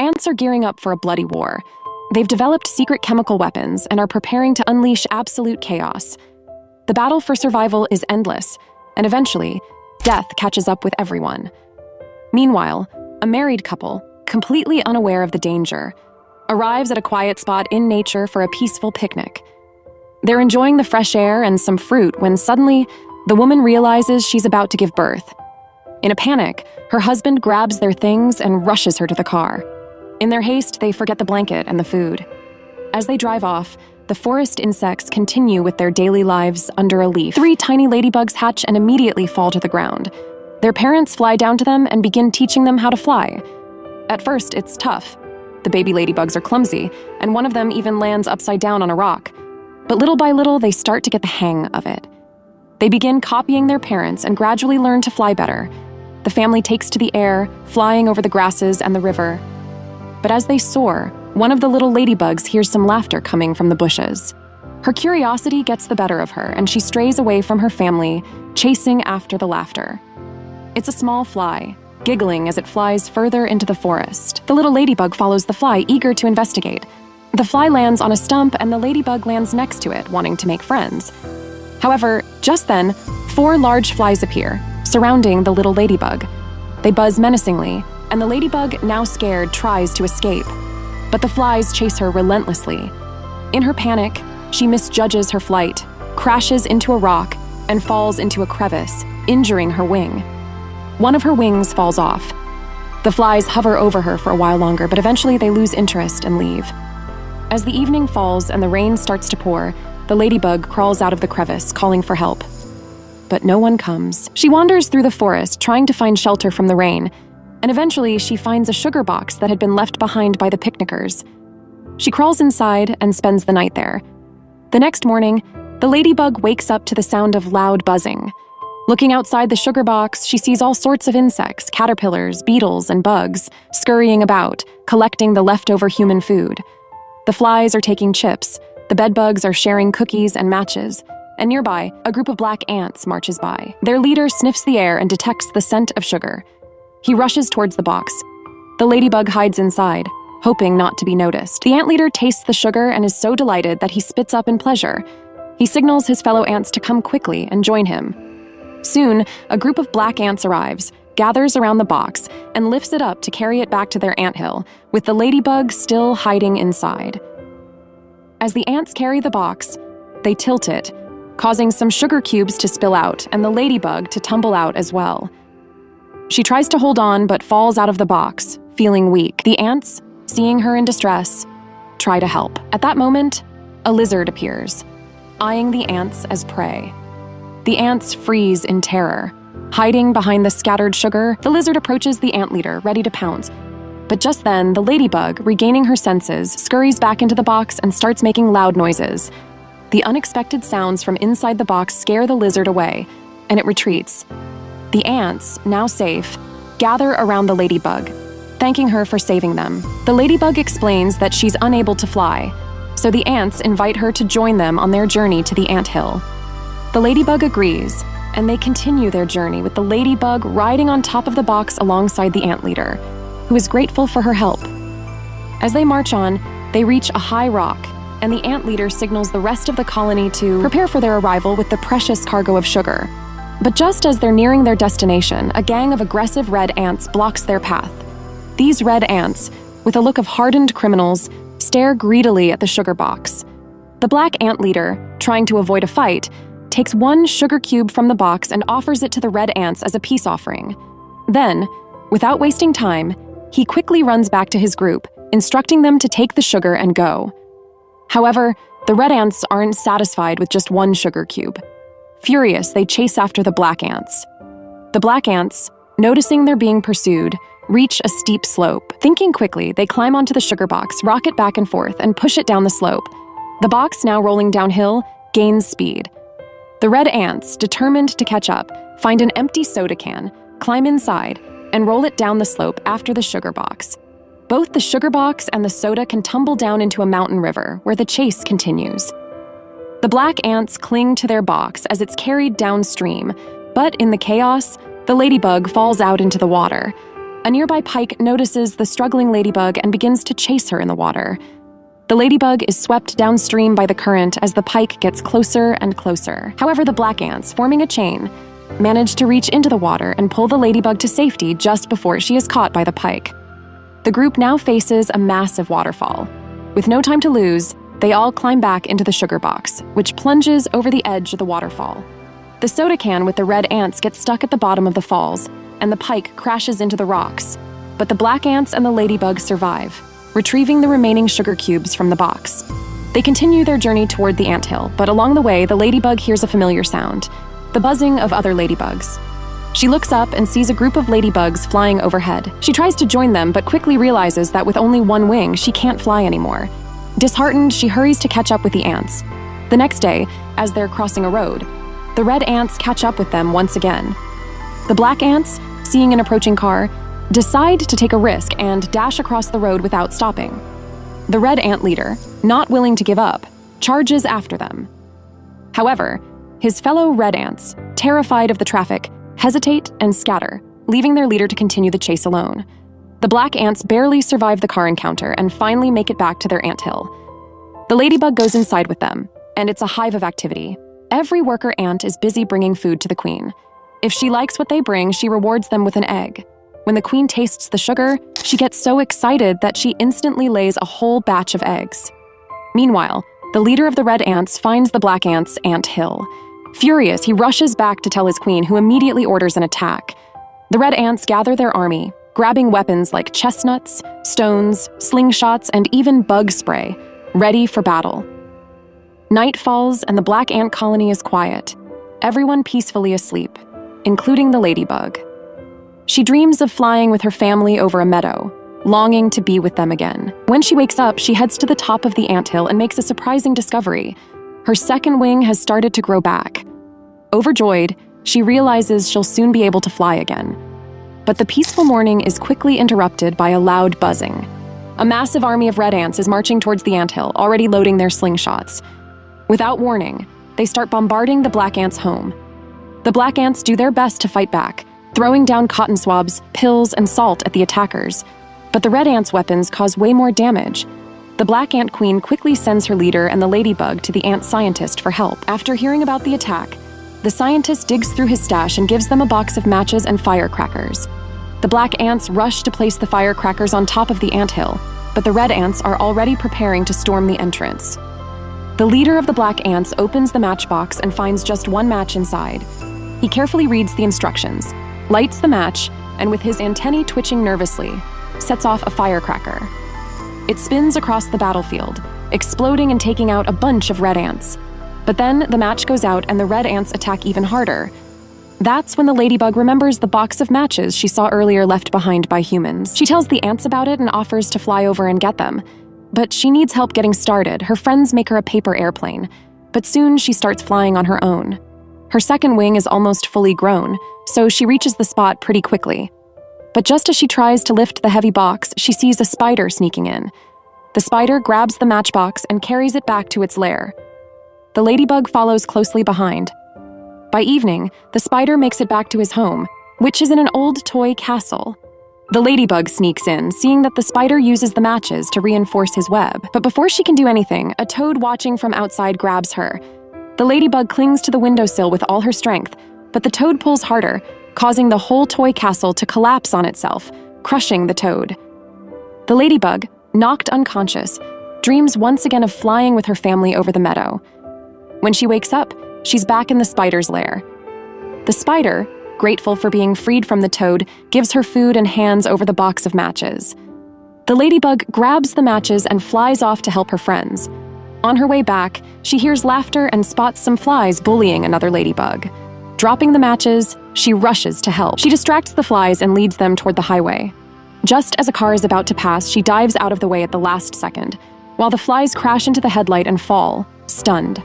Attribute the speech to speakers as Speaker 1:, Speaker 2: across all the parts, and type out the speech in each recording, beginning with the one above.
Speaker 1: ants are gearing up for a bloody war. They've developed secret chemical weapons and are preparing to unleash absolute chaos. The battle for survival is endless, and eventually, death catches up with everyone. Meanwhile, a married couple, completely unaware of the danger, arrives at a quiet spot in nature for a peaceful picnic. They're enjoying the fresh air and some fruit when suddenly, the woman realizes she's about to give birth. In a panic, her husband grabs their things and rushes her to the car. In their haste, they forget the blanket and the food. As they drive off, the forest insects continue with their daily lives under a leaf. 3 tiny ladybugs hatch and immediately fall to the ground. Their parents fly down to them and begin teaching them how to fly. At first, it's tough. The baby ladybugs are clumsy, and one of them even lands upside down on a rock. But little by little, they start to get the hang of it. They begin copying their parents and gradually learn to fly better. The family takes to the air, flying over the grasses and the river. But as they soar, one of the little ladybugs hears some laughter coming from the bushes. Her curiosity gets the better of her, and she strays away from her family, chasing after the laughter. It's a small fly, giggling as it flies further into the forest. The little ladybug follows the fly, eager to investigate. The fly lands on a stump, and the ladybug lands next to it, wanting to make friends. However, just then, 4 large flies appear, surrounding the little ladybug. They buzz menacingly, and the ladybug, now scared, tries to escape. But the flies chase her relentlessly. In her panic, she misjudges her flight, crashes into a rock, and falls into a crevice, injuring her wing. One of her wings falls off. The flies hover over her for a while longer, but eventually they lose interest and leave. As the evening falls and the rain starts to pour, the ladybug crawls out of the crevice, calling for help. But no one comes. She wanders through the forest, trying to find shelter from the rain, and eventually she finds a sugar box that had been left behind by the picnickers. She crawls inside and spends the night there. The next morning, the ladybug wakes up to the sound of loud buzzing. Looking outside the sugar box, she sees all sorts of insects, caterpillars, beetles, and bugs, scurrying about, collecting the leftover human food. The flies are taking chips, the bedbugs are sharing cookies and matches, and nearby, a group of black ants marches by. Their leader sniffs the air and detects the scent of sugar. He rushes towards the box. The ladybug hides inside, hoping not to be noticed. The ant leader tastes the sugar and is so delighted that he spits up in pleasure. He signals his fellow ants to come quickly and join him. Soon, a group of black ants arrives, gathers around the box, and lifts it up to carry it back to their anthill, with the ladybug still hiding inside. As the ants carry the box, they tilt it, causing some sugar cubes to spill out and the ladybug to tumble out as well. She tries to hold on but falls out of the box, feeling weak. The ants, seeing her in distress, try to help. At that moment, a lizard appears, eyeing the ants as prey. The ants freeze in terror. Hiding behind the scattered sugar, the lizard approaches the ant leader, ready to pounce. But just then, the ladybug, regaining her senses, scurries back into the box and starts making loud noises. The unexpected sounds from inside the box scare the lizard away, and it retreats. The ants, now safe, gather around the ladybug, thanking her for saving them. The ladybug explains that she's unable to fly, so the ants invite her to join them on their journey to the anthill. The ladybug agrees, and they continue their journey with the ladybug riding on top of the box alongside the ant leader, who is grateful for her help. As they march on, they reach a high rock, and the ant leader signals the rest of the colony to prepare for their arrival with the precious cargo of sugar. But just as they're nearing their destination, a gang of aggressive red ants blocks their path. These red ants, with a look of hardened criminals, stare greedily at the sugar box. The black ant leader, trying to avoid a fight, takes one sugar cube from the box and offers it to the red ants as a peace offering. Then, without wasting time, he quickly runs back to his group, instructing them to take the sugar and go. However, the red ants aren't satisfied with just one sugar cube. Furious, they chase after the black ants. The black ants, noticing they're being pursued, reach a steep slope. Thinking quickly, they climb onto the sugar box, rock it back and forth, and push it down the slope. The box, now rolling downhill, gains speed. The red ants, determined to catch up, find an empty soda can, climb inside, and roll it down the slope after the sugar box. Both the sugar box and the soda can tumble down into a mountain river, where the chase continues. The black ants cling to their box as it's carried downstream, but in the chaos, the ladybug falls out into the water. A nearby pike notices the struggling ladybug and begins to chase her in the water. The ladybug is swept downstream by the current as the pike gets closer and closer. However, the black ants, forming a chain, manage to reach into the water and pull the ladybug to safety just before she is caught by the pike. The group now faces a massive waterfall. With no time to lose, they all climb back into the sugar box, which plunges over the edge of the waterfall. The soda can with the red ants gets stuck at the bottom of the falls, and the pike crashes into the rocks. But the black ants and the ladybug survive, retrieving the remaining sugar cubes from the box. They continue their journey toward the anthill, but along the way, the ladybug hears a familiar sound, the buzzing of other ladybugs. She looks up and sees a group of ladybugs flying overhead. She tries to join them, but quickly realizes that with only one wing, she can't fly anymore. Disheartened, she hurries to catch up with the ants. The next day, as they're crossing a road, the red ants catch up with them once again. The black ants, seeing an approaching car, decide to take a risk and dash across the road without stopping. The red ant leader, not willing to give up, charges after them. However, his fellow red ants, terrified of the traffic, hesitate and scatter, leaving their leader to continue the chase alone. The black ants barely survive the car encounter and finally make it back to their anthill. The ladybug goes inside with them, and it's a hive of activity. Every worker ant is busy bringing food to the queen. If she likes what they bring, she rewards them with an egg. When the queen tastes the sugar, she gets so excited that she instantly lays a whole batch of eggs. Meanwhile, the leader of the red ants finds the black ants' ant hill. Furious, he rushes back to tell his queen, who immediately orders an attack. The red ants gather their army, grabbing weapons like chestnuts, stones, slingshots, and even bug spray, ready for battle. Night falls and the black ant colony is quiet, everyone peacefully asleep, including the ladybug. She dreams of flying with her family over a meadow, longing to be with them again. When she wakes up, she heads to the top of the anthill and makes a surprising discovery. Her second wing has started to grow back. Overjoyed, she realizes she'll soon be able to fly again. But the peaceful morning is quickly interrupted by a loud buzzing. A massive army of red ants is marching towards the anthill, already loading their slingshots. Without warning, they start bombarding the black ants' home. The black ants do their best to fight back, throwing down cotton swabs, pills, and salt at the attackers. But the red ants' weapons cause way more damage. The black ant queen quickly sends her leader and the ladybug to the ant scientist for help. After hearing about the attack, the scientist digs through his stash and gives them a box of matches and firecrackers. The black ants rush to place the firecrackers on top of the anthill, but the red ants are already preparing to storm the entrance. The leader of the black ants opens the matchbox and finds just one match inside. He carefully reads the instructions, lights the match, and with his antennae twitching nervously, sets off a firecracker. It spins across the battlefield, exploding and taking out a bunch of red ants. But then the match goes out and the red ants attack even harder. That's when the ladybug remembers the box of matches she saw earlier left behind by humans. She tells the ants about it and offers to fly over and get them. But she needs help getting started. Her friends make her a paper airplane, but soon she starts flying on her own. Her second wing is almost fully grown, so she reaches the spot pretty quickly. But just as she tries to lift the heavy box, she sees a spider sneaking in. The spider grabs the matchbox and carries it back to its lair. The ladybug follows closely behind. By evening, the spider makes it back to his home, which is in an old toy castle. The ladybug sneaks in, seeing that the spider uses the matches to reinforce his web. But before she can do anything, a toad watching from outside grabs her. The ladybug clings to the windowsill with all her strength, but the toad pulls harder, causing the whole toy castle to collapse on itself, crushing the toad. The ladybug, knocked unconscious, dreams once again of flying with her family over the meadow. When she wakes up, she's back in the spider's lair. The spider, grateful for being freed from the toad, gives her food and hands over the box of matches. The ladybug grabs the matches and flies off to help her friends. On her way back, she hears laughter and spots some flies bullying another ladybug. Dropping the matches, she rushes to help. She distracts the flies and leads them toward the highway. Just as a car is about to pass, she dives out of the way at the last second, while the flies crash into the headlight and fall, stunned.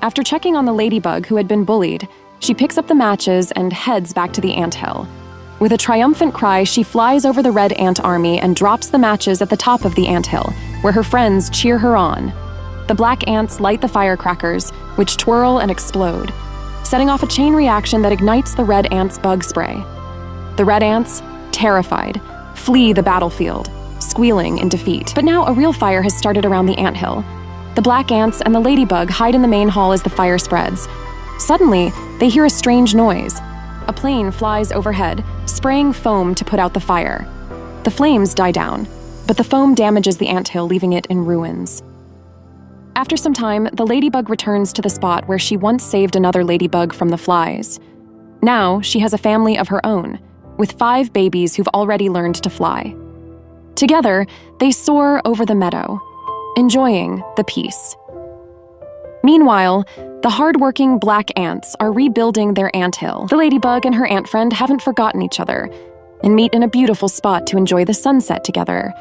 Speaker 1: After checking on the ladybug who had been bullied, she picks up the matches and heads back to the anthill. With a triumphant cry, she flies over the red ant army and drops the matches at the top of the anthill, where her friends cheer her on. The black ants light the firecrackers, which twirl and explode, setting off a chain reaction that ignites the red ants' bug spray. The red ants, terrified, flee the battlefield, squealing in defeat. But now a real fire has started around the anthill. The black ants and the ladybug hide in the main hall as the fire spreads. Suddenly, they hear a strange noise. A plane flies overhead, spraying foam to put out the fire. The flames die down, but the foam damages the anthill, leaving it in ruins. After some time, the ladybug returns to the spot where she once saved another ladybug from the flies. Now, she has a family of her own, with 5 babies who've already learned to fly. Together, they soar over the meadow, enjoying the peace. Meanwhile, the hard-working black ants are rebuilding their anthill. The ladybug and her ant friend haven't forgotten each other and meet in a beautiful spot to enjoy the sunset together.